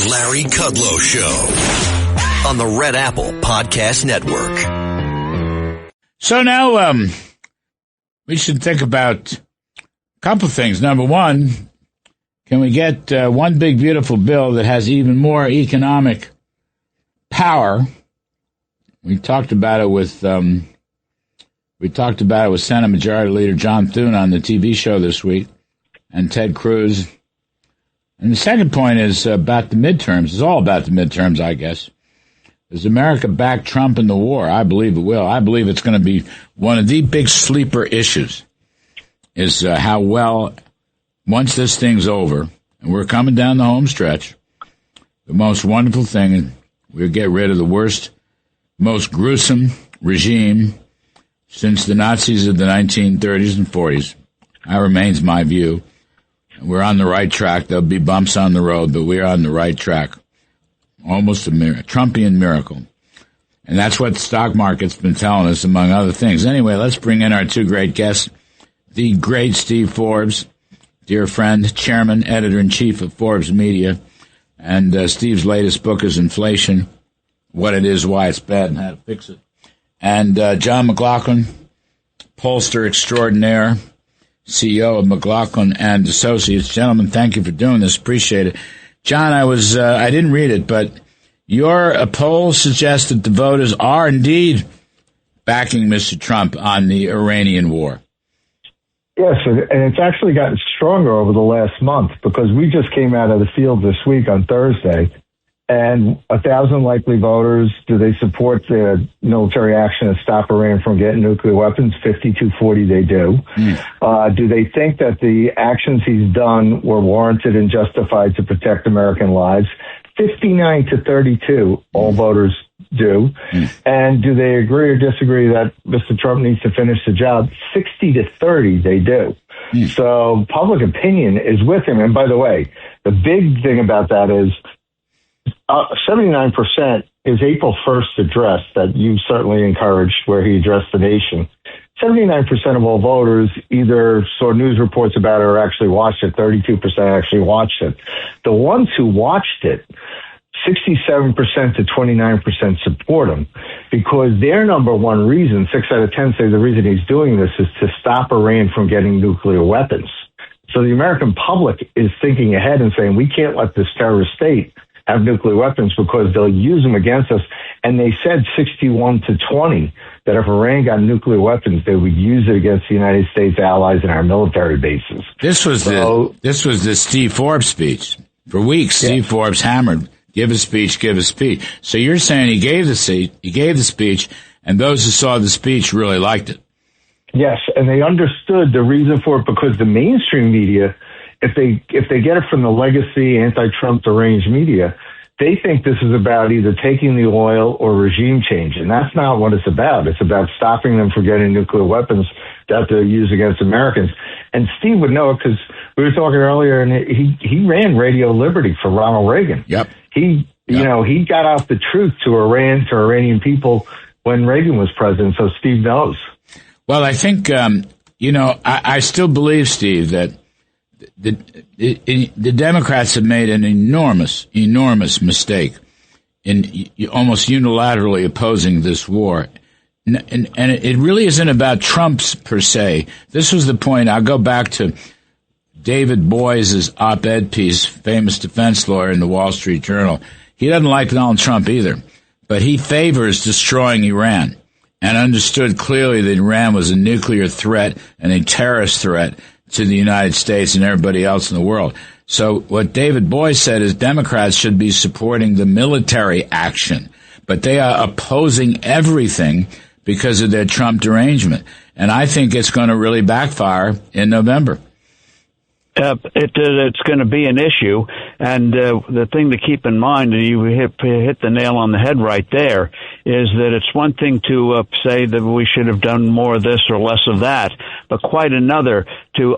Larry Kudlow Show on the Red Apple Podcast Network. So now we should think about a couple things. Number one, can we get one big beautiful bill that has even more economic power? We talked about it with Senate Majority Leader John Thune on the TV show this week, and Ted Cruz. And the second point is about the midterms. It's all about the midterms, I guess. Does America back Trump in the war? I believe it will. I believe it's going to be one of the big sleeper issues, is how well, once this thing's over, and we're coming down the home stretch, the most wonderful thing is we'll get rid of the worst, most gruesome regime since the Nazis of the 1930s and 40s. That remains my view. We're on the right track. There'll be bumps on the road, but we're on the right track. Almost a Trumpian miracle. And that's what the stock market's been telling us, among other things. Anyway, let's bring in our two great guests. The great Steve Forbes, dear friend, chairman, editor-in-chief of Forbes Media. And Steve's latest book is Inflation, What It Is, Why It's Bad, and How to Fix It. And John McLaughlin, pollster extraordinaire, CEO of McLaughlin and Associates. Gentlemen, thank you for doing this. Appreciate it. John, I didn't read it, but your poll suggests that the voters are indeed backing Mr. Trump on the Iranian war. Yes, and it's actually gotten stronger over the last month, because we just came out of the field this week on Thursday, and 1,000 likely voters, do they support the military action to stop Iran from getting nuclear weapons? 52-40 they do. Do they think that the actions he's done were warranted and justified to protect American lives? 59-32, all voters do. And do they agree or disagree that Mr. Trump needs to finish the job? 60-30 they do. So public opinion is with him. And by the way, the big thing about that is 79% is April 1st address that you certainly encouraged, where he addressed the nation. 79% of all voters either saw news reports about it or actually watched it. 32% actually watched it. The ones who watched it, 67% to 29% support him, because their number one reason, 6 out of 10 say the reason he's doing this is to stop Iran from getting nuclear weapons. So the American public is thinking ahead and saying, we can't let this terrorist state have nuclear weapons because they'll use them against us. And they said 61-20 that if Iran got nuclear weapons, they would use it against the United States allies and our military bases. This was the Steve Forbes speech. For weeks, Steve Forbes hammered, give a speech, give a speech. So you're saying he gave the speech, and those who saw the speech really liked it. Yes, and they understood the reason for it, because the mainstream media, if they get it from the legacy anti-Trump deranged media, they think this is about either taking the oil or regime change. And that's not what it's about. It's about stopping them from getting nuclear weapons that they'll use against Americans. And Steve would know it, because we were talking earlier, and he ran Radio Liberty for Ronald Reagan. Yep. He got out the truth to Iranian people when Reagan was president. So Steve knows. Well, I think, I still believe, Steve, that the Democrats have made an enormous mistake in almost unilaterally opposing this war. And it really isn't about Trump's per se. This was the point. I'll go back to David Boies' op-ed piece, famous defense lawyer in the Wall Street Journal. He doesn't like Donald Trump either, but he favors destroying Iran and understood clearly that Iran was a nuclear threat and a terrorist threat to the United States and everybody else in the world. So what David Boies said is Democrats should be supporting the military action, but they are opposing everything because of their Trump derangement. And I think it's going to really backfire in November. It's going to be an issue, and the thing to keep in mind, and you hit the nail on the head right there, is that it's one thing to say that we should have done more of this or less of that, but quite another to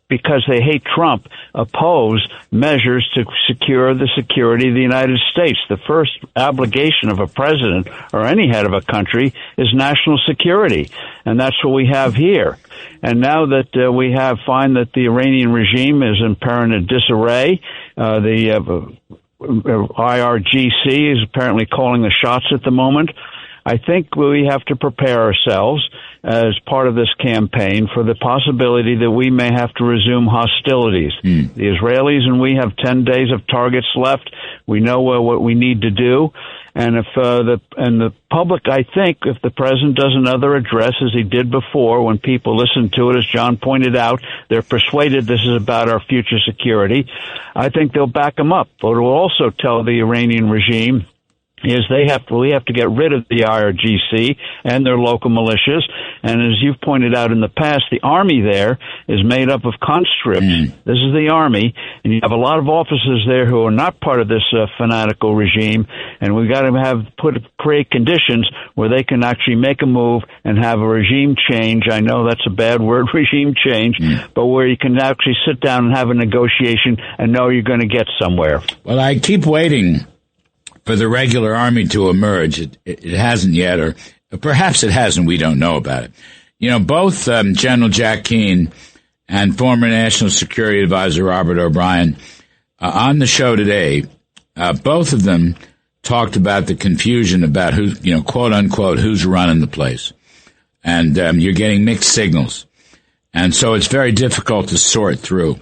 because they hate Trump, oppose measures to secure the security of the United States. The first obligation of a president or any head of a country is national security, and that's what we have here. And now that we find that the Iranian regime is in apparent disarray, the IRGC is apparently calling the shots at the moment. I think we have to prepare ourselves as part of this campaign for the possibility that we may have to resume hostilities. The Israelis and we have 10 days of targets left. We know what we need to do. And if the public, I think, if the president does another address as he did before, when people listen to it, as John pointed out, they're persuaded this is about our future security. I think they'll back him up. But it will also tell the Iranian regime is we have to get rid of the IRGC and their local militias. And as you've pointed out in the past, the army there is made up of conscripts. This is the army, and you have a lot of officers there who are not part of this fanatical regime. And we've got to create conditions where they can actually make a move and have a regime change. I know that's a bad word, regime change, but where you can actually sit down and have a negotiation and know you're going to get somewhere. Well, I keep waiting for the regular army to emerge. It hasn't yet, or perhaps it hasn't. We don't know about it. You know, both General Jack Keane and former National Security Advisor Robert O'Brien on the show today, both of them talked about the confusion about who, quote unquote, who's running the place. And you're getting mixed signals. And so it's very difficult to sort through.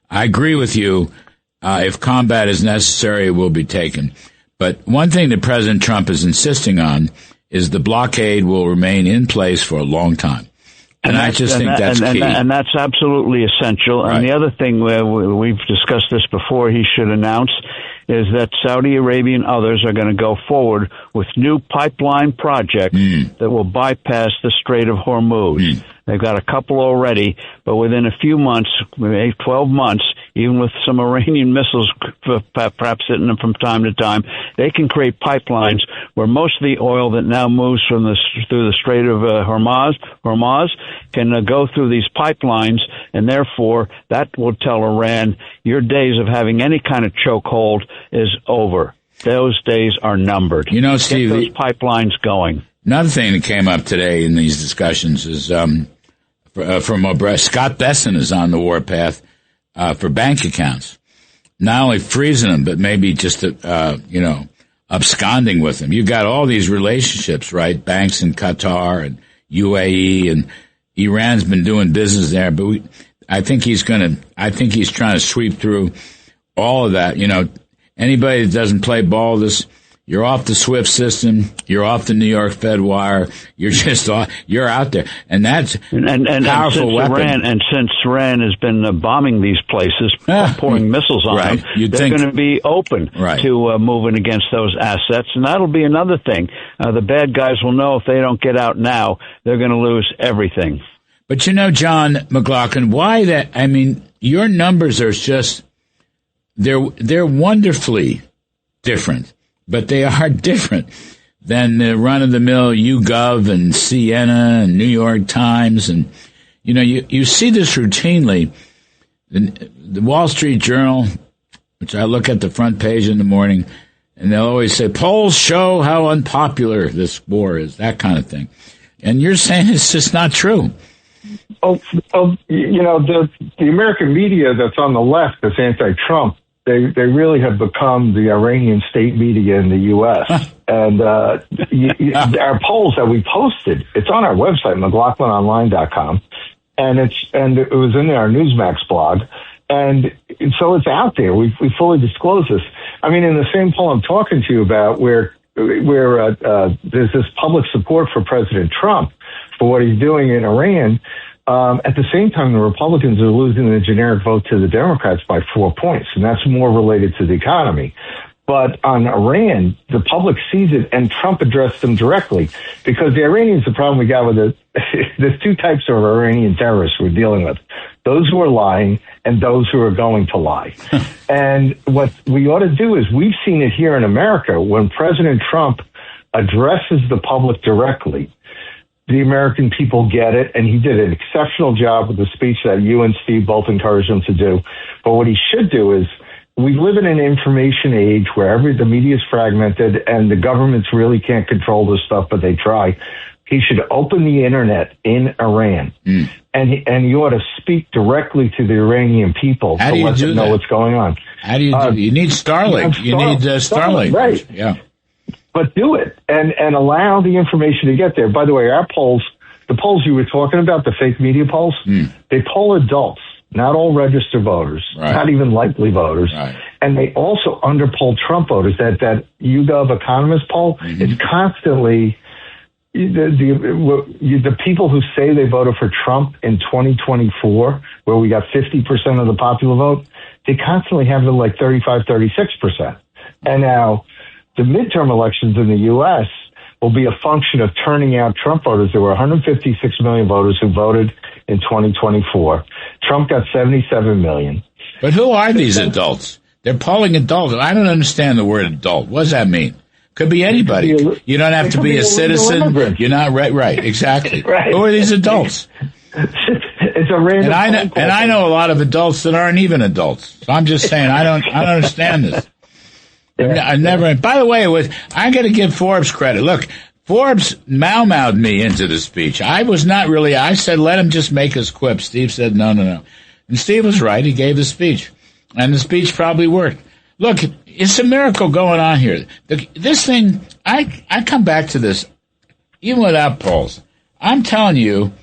I agree with you. If combat is necessary, it will be taken. But one thing that President Trump is insisting on is the blockade will remain in place for a long time. And I just think that's key. And that's absolutely essential. Right. And the other thing, we've discussed this before, he should announce, is that Saudi Arabia and others are going to go forward with new pipeline projects that will bypass the Strait of Hormuz. They've got a couple already, but within a few months, maybe 12 months, even with some Iranian missiles perhaps hitting them from time to time, they can create pipelines where most of the oil that now moves through the Strait of Hormuz can go through these pipelines, and therefore that will tell Iran your days of having any kind of chokehold is over. Those days are numbered. You know, Steve, get those pipelines going. Another thing that came up today in these discussions is from Scott Besson is on the warpath for bank accounts, not only freezing them, but maybe just absconding with them. You've got all these relationships, right? Banks in Qatar and UAE, and Iran's been doing business there, but I think he's trying to sweep through all of that. You know, anybody that doesn't play ball you're off the SWIFT system. You're off the New York Fed wire. You're out there. And that's and powerful weapon. Since Iran has been bombing these places, pouring missiles on them, they're going to be open to moving against those assets. And that'll be another thing. The bad guys will know if they don't get out now, they're going to lose everything. But you know, John McLaughlin, why that? I mean, your numbers are just, they're wonderfully different. But they are different than the run-of-the-mill YouGov and Siena and New York Times. And, you see this routinely. The Wall Street Journal, which I look at the front page in the morning, and they'll always say, polls show how unpopular this war is, that kind of thing. And you're saying it's just not true. The American media that's on the left, that's anti-Trump, they really have become the Iranian state media in the U.S. And our polls that we posted, it's on our website, McLaughlinOnline.com, and it was in our Newsmax blog, and so it's out there. We fully disclose this. I mean, in the same poll I'm talking to you about, where there's this public support for President Trump for what he's doing in Iran. At the same time, the Republicans are losing the generic vote to the Democrats by 4 points, and that's more related to the economy. But on Iran, the public sees it, and Trump addressed them directly, because the Iranians, the problem we got with there's two types of Iranian terrorists we're dealing with: those who are lying and those who are going to lie. And what we ought to do is, we've seen it here in America, when President Trump addresses the public directly, the American people get it, and he did an exceptional job with the speech that you and Steve both encouraged him to do. But what he should do is, we live in an information age where the media is fragmented and the governments really can't control this stuff, but they try. He should open the internet in Iran, and he ought to speak directly to the Iranian people to let them know what's going on. How do you do? You need Starlink. You need Starlink, right? Yeah, but do it and allow the information to get there. By the way, our polls, the polls you were talking about, the fake media polls, they poll adults, not all registered voters, not even likely voters, and they also underpoll Trump voters. That YouGov Economist poll is constantly. The people who say they voted for Trump in 2024, where we got 50% of the popular vote, they constantly have it like 35, 36%. And now the midterm elections in the U.S. will be a function of turning out Trump voters. There were 156 million voters who voted in 2024. Trump got 77 million. But who are these adults? They're polling adults. I don't understand the word adult. What does that mean? Could be anybody. You don't have to be a citizen. You're not right. Exactly. Who are these adults? It's a random. And I know a lot of adults that aren't even adults. So I'm just saying I don't understand this. I never. By the way, I got to give Forbes credit. Look, Forbes mouthed me into the speech. I was not really. I said let him just make his quip. Steve said no. And Steve was right. He gave the speech, and the speech probably worked. Look, it's a miracle going on here. This thing, I come back to this, even without polls. I'm telling you,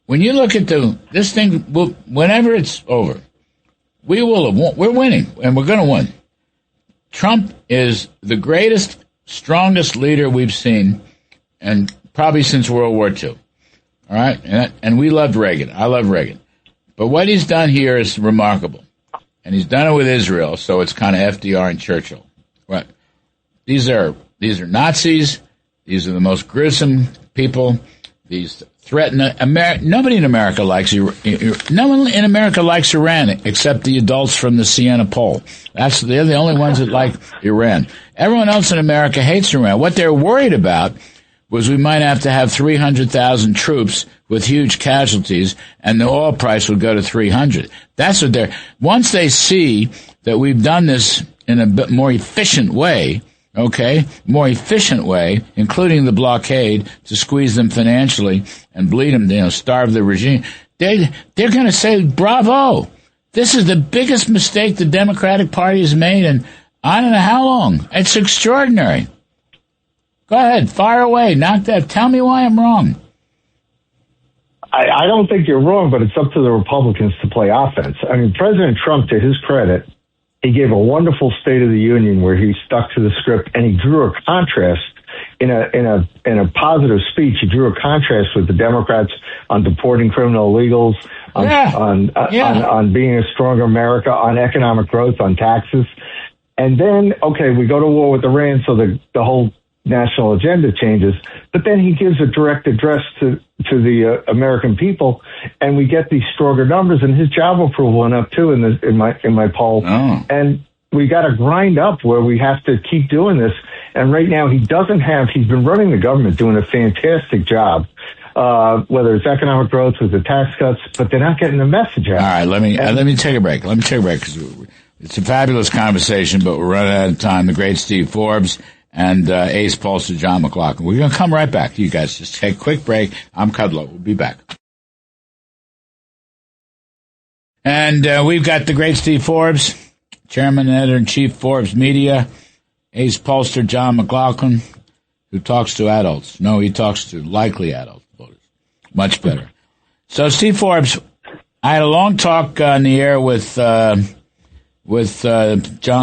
when you look at this thing, whenever it's over, we're winning, and we're going to win. Trump is the greatest, strongest leader we've seen, and probably since World War II. All right? And we loved Reagan. I love Reagan. But what he's done here is remarkable. And he's done it with Israel, so it's kind of FDR and Churchill. What? These are Nazis. These are the most gruesome people. These threaten nobody in America likes no one in America likes Iran except the adults from the Siena poll. They're the only ones that like Iran. Everyone else in America hates Iran. What they're worried about was we might have to have 300,000 troops with huge casualties, and the oil price would go to 300. That's what once they see that we've done this in a bit more efficient way, including the blockade to squeeze them financially and bleed them, starve the regime, they're going to say, bravo. This is the biggest mistake the Democratic Party has made in I don't know how long. It's extraordinary. Go ahead, fire away, knock that. Tell me why I'm wrong. I don't think you're wrong, but it's up to the Republicans to play offense. I mean, President Trump, to his credit, he gave a wonderful State of the Union where he stuck to the script and he drew a contrast in a positive speech. He drew a contrast with the Democrats on deporting criminal illegals, on being a stronger America, on economic growth, on taxes. And then, we go to war with Iran, so the whole national agenda changes, but then he gives a direct address to the American people, and we get these stronger numbers. And his job approval went up too in my poll. Oh. And we got to grind up where we have to keep doing this. And right now he's been running the government, doing a fantastic job. Whether it's economic growth with the tax cuts, but they're not getting the message out. All right, let me take a break. Because it's a fabulous conversation, but we're running out of time. The great Steve Forbes and ace pollster John McLaughlin. We're going to come right back. You guys just take a quick break. I'm Kudlow. We'll be back. And we've got the great Steve Forbes, chairman and editor-in-chief Forbes Media, ace pollster John McLaughlin, who talks to adults. No, he talks to likely adult voters. Much better. So, Steve Forbes, I had a long talk on the air with John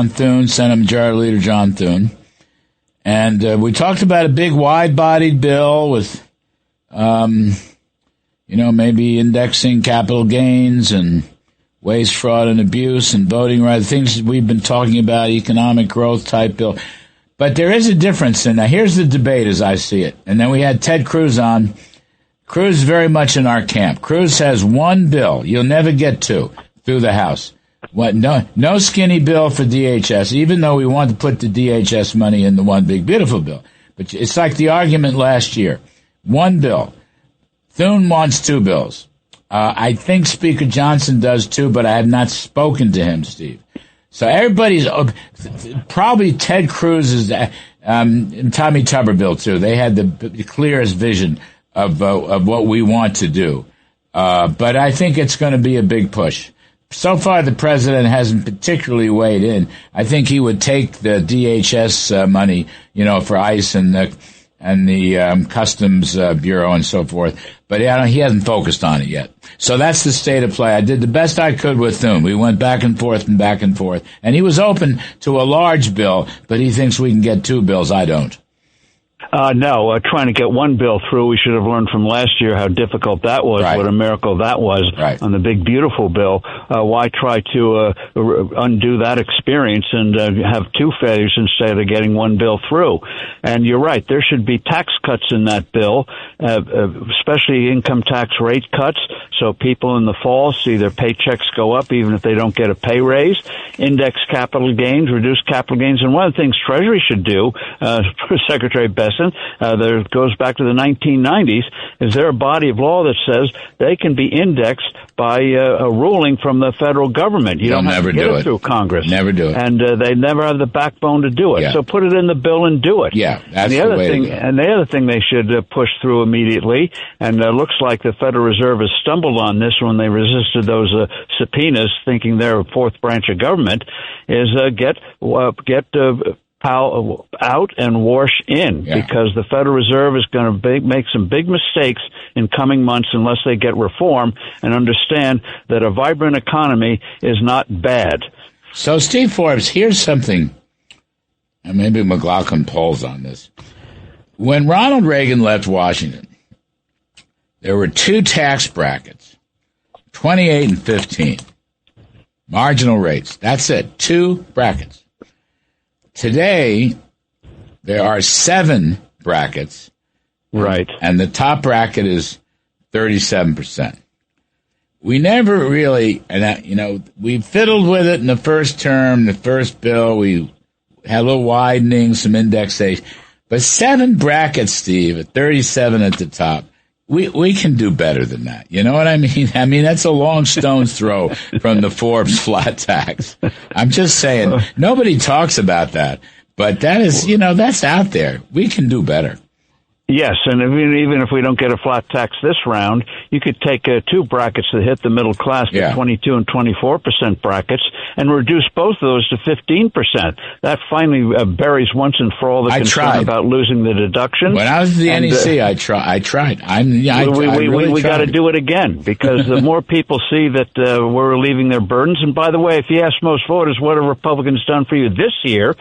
Thune, Senate Majority Leader John Thune. And we talked about a big wide-bodied bill with, maybe indexing capital gains and waste, fraud, and abuse and voting rights, things we've been talking about, economic growth type bill. But there is a difference. And now here's the debate as I see it. And then we had Ted Cruz on. Cruz is very much in our camp. Cruz has one bill. You'll never get two through the House. No skinny bill for DHS, even though we want to put the DHS money in the one big beautiful bill. But it's like the argument last year. One bill. Thune wants two bills. I think Speaker Johnson does too, but I have not spoken to him, Steve. So everybody's probably Ted Cruz's and Tommy Tuberville too. They had the clearest vision of what we want to do. But I think it's going to be a big push. So far, the president hasn't particularly weighed in. I think he would take the DHS money, for ICE and the Customs Bureau and so forth. But he hasn't focused on it yet. So that's the state of play. I did the best I could with Thune. We went back and forth. And he was open to a large bill, but he thinks we can get two bills. I don't. No, trying to get one bill through, we should have learned from last year how difficult that was, right. What a miracle that was on the big, beautiful bill. Why try to undo that experience and have two failures instead of getting one bill through? And you're right, there should be tax cuts in that bill, especially income tax rate cuts, so people in the fall see their paychecks go up even if they don't get a pay raise. Index capital gains, reduce capital gains. And one of the things Treasury should do, Secretary Besson, there goes back to the 1990s, is there a body of law that says they can be indexed by a ruling from the federal government. You don't have to get it through Congress. Never do it. And they never have the backbone to do it. Yeah. So put it in the bill and do it. Yeah, that's the way thing, to go. And the other thing they should push through immediately, and looks like the Federal Reserve has stumbled on this when they resisted those subpoenas, thinking they're a fourth branch of government, is get out and wash in, because the Federal Reserve is going to make some big mistakes in coming months unless they get reform and understand that a vibrant economy is not bad. So, Steve Forbes, here's something, and maybe McLaughlin polls on this. When Ronald Reagan left Washington, there were two tax brackets, 28 and 15, marginal rates. That's it, two brackets. Today, there are 7 brackets. Right. And the top bracket is 37%. We never really, we fiddled with it in the first term, the first bill. We had a little widening, some indexation. But 7 brackets, Steve, at 37 at the top. We can do better than that. You know what I mean? I mean, that's a long stone's throw from the Forbes flat tax. I'm just saying, nobody talks about that. But that is, that's out there. We can do better. Yes, and even if we don't get a flat tax this round, you could take 2 brackets that hit the middle class, the 22 and 24% brackets, and reduce both of those to 15%. That finally buries once and for all the concern about losing the deduction. When I was at the NEC, I tried. We got to do it again, because the more people see that we're relieving their burdens. And by the way, if you ask most voters what have Republicans done for you this year,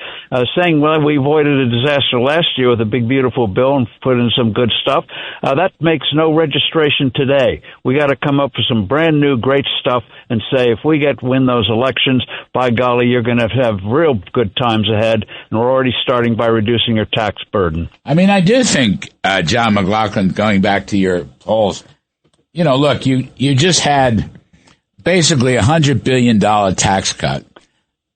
saying, well, we avoided a disaster last year with a big, beautiful bill and put in some good stuff, that makes no registration today. We got to come up with some brand new great stuff and say, if we win those elections, by golly, you're going to have real good times ahead, and we're already starting by reducing your tax burden. I mean, I do think, John McLaughlin, going back to your polls, look, you just had basically $100 billion tax cut.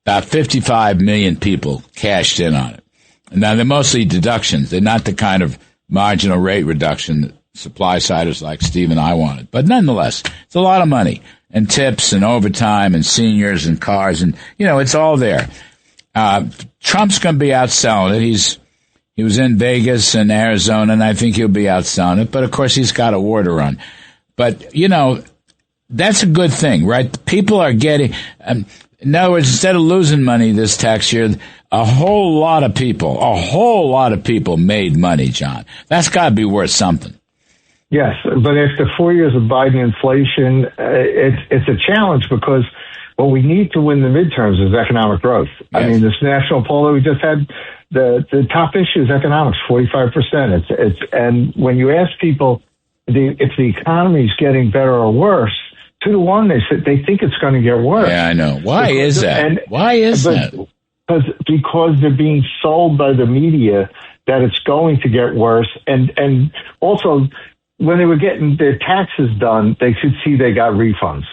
About 55 million people cashed in on it. And now they're mostly deductions. They're not the kind of marginal rate reduction that supply-siders like Steve and I wanted. But nonetheless, it's a lot of money, and tips and overtime and seniors and cars, and, it's all there. Trump's going to be out selling it. He was in Vegas and Arizona, and I think he'll be out selling it. But, of course, he's got a war to run. But, that's a good thing, right? People are getting in other words, instead of losing money this tax year, a whole lot of people made money, John. That's got to be worth something. Yes, but after 4 years of Biden inflation, it's a challenge, because what we need to win the midterms is economic growth. Yes. I mean, this national poll that we just had, the top issue is economics, 45%. And when you ask people if the economy is getting better or worse, 2 to 1, they think it's going to get worse. Yeah, I know. Why is that? Because they're being sold by the media that it's going to get worse. And also, when they were getting their taxes done, they could see they got refunds.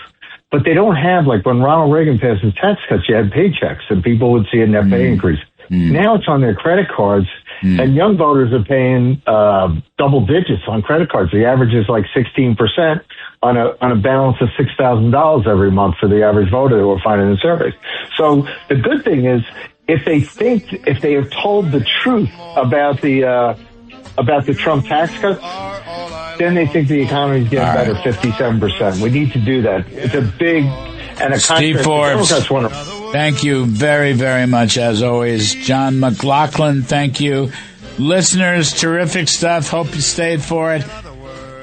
But they don't have, like when Ronald Reagan passed his tax cuts, you had paychecks and people would see a net pay increase. Now it's on their credit cards, And young voters are paying double digits on credit cards. The average is like 16% on a balance of $6,000 every month for the average voter that we're finding in surveys. So the good thing is, if they are told the truth about the Trump tax cuts, then they think the economy is getting better, 57%. We need to do that. It's a big and a Steve Forbes. Thank you very, very much, as always. John McLaughlin, thank you. Listeners, terrific stuff. Hope you stayed for it.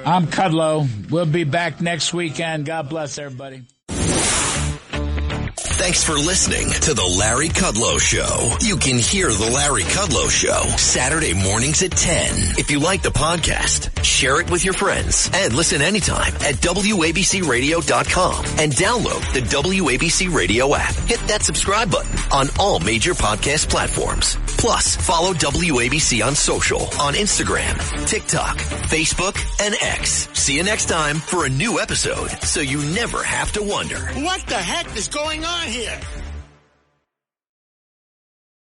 I'm Kudlow. We'll be back next weekend. God bless everybody. Thanks for listening to The Larry Kudlow Show. You can hear The Larry Kudlow Show Saturday mornings at 10. If you like the podcast, share it with your friends and listen anytime at WABCRadio.com and download the WABC Radio app. Hit that subscribe button on all major podcast platforms. Plus, follow WABC on social on Instagram, TikTok, Facebook, and X. See you next time for a new episode so you never have to wonder. What the heck is going on here?